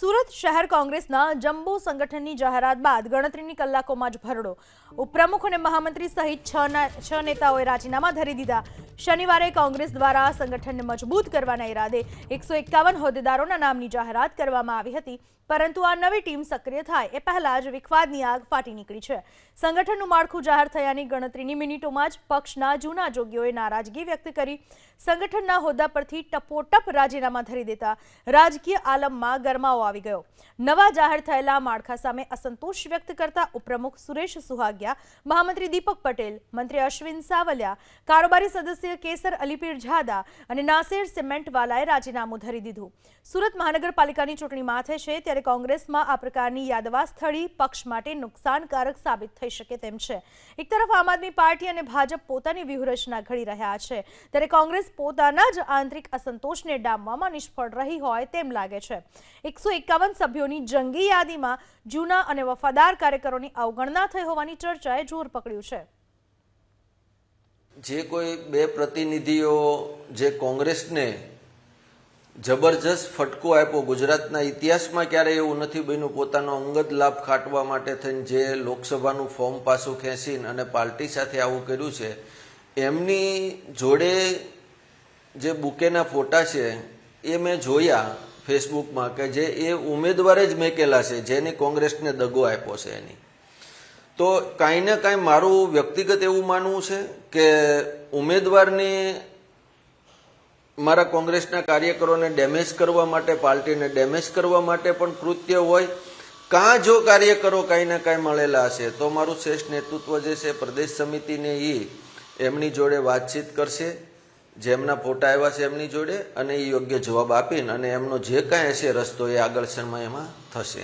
સુરત શહેર કોંગ્રેસના જમ્બો સંગઠનની જાહેરાત બાદ ગણતરીની કલાકોમાં જ ભરડો. ઉપપ્રમુખ અને મહામંત્રી સહિત છ નેતાઓએ રાજીનામા ધરી દીધા. શનિવારે કોંગ્રેસ દ્વારા સંગઠનને મજબૂત કરવાના ઈરાદે 151 હોદ્દેદારોના નામની જાહેરાત કરવામાં આવી હતી, પરંતુ આ નવી ટીમ સક્રિય થાય એ પહેલા જ વિખવાદની આગ ફાટી નીકળી છે. સંગઠનનું માળખું જાહેર થયાની ગણતરીની મિનિટોમાં જ પક્ષના જૂના જોગીઓએ નારાજગી વ્યક્ત કરી સંગઠનના હોદ્દા પરથી ટપોટપ રાજીનામા ધરી દેતા રાજકીય આલમમાં ગરમાવો આવી ગયો. નવા જાહેર થયેલા માળખા સામે અસંતોષ વ્યક્ત કરતા ઉપપ્રમુખ સુરેશ સુહાગિયા, મહામંત્રી દીપક પટેલ, મંત્રી અશ્વિન સાવલિયા, કારોબારી સદસ્ય કેસર અલીપીર ઝાદા અને નાસિર સિમેન્ટવાલાએ રાજીનામું ધરી દીધું. સુરત મહાનગરપાલિકાની ચૂંટણી માથે છે ત્યારે કોંગ્રેસમાં આ પ્રકારની યાદવા સ્થળી પક્ષ માટે નુકસાનકારક સાબિત થઈ શકે તેમ છે. એક તરફ આમ આદમી પાર્ટી અને ભાજપ પોતાની વ્યૂહરચના ઘડી રહ્યા છે, ત્યારે કોંગ્રેસ પોતાના જ આંતરિક અસંતોષને ડામવામાં નિષ્ફળ રહી હોય તેમ લાગે છે. 151 સભ્યોની જંગી યાદીમાં જૂના અને વફાદાર કાર્યકરોની અવગણના થઈ હોવાની ચર્ચાએ જોર પકડ્યું છે. જે કોઈ બે પ્રતિનિધિઓ જે કોંગ્રેસને જબરજસ્ત ફટકો આપ્યો, ગુજરાતના ઇતિહાસમાં ક્યારેય એવું નથી બન્યું, પોતાનો અંગત લાભ ખાટવા માટે થઈને જે લોકસભાનું ફોર્મ પાછું ખેંચીને અને પાર્ટી સાથે આવું કર્યું છે, એમની જોડે જે બુકેના ફોટા છે એ મેં જોયા ફેસબુકમાં કે જે એ ઉમેદવારે જ મેકેલા છે જેની કોંગ્રેસને દગો આપ્યો છે એની. તો કાંઈ ને કાંઈ મારું વ્યક્તિગત એવું માનવું છે કે ઉમેદવારની મારા કોંગ્રેસના કાર્યકરોને ડેમેજ કરવા માટે, પાર્ટીને ડેમેજ કરવા માટે પણ કૃત્ય હોય. કાં જો કાર્યકરો કાંઈ ને કાંઈ મળેલા હશે તો મારું શ્રેષ્ઠ નેતૃત્વ જે છે પ્રદેશ સમિતિને એમની જોડે વાતચીત કરશે, જેમના ફોટા આવ્યા છે એમની જોડે, અને એ યોગ્ય જવાબ આપીને અને એમનો જે કાંઈ હશે રસ્તો એ આગળ સમયમાં થશે.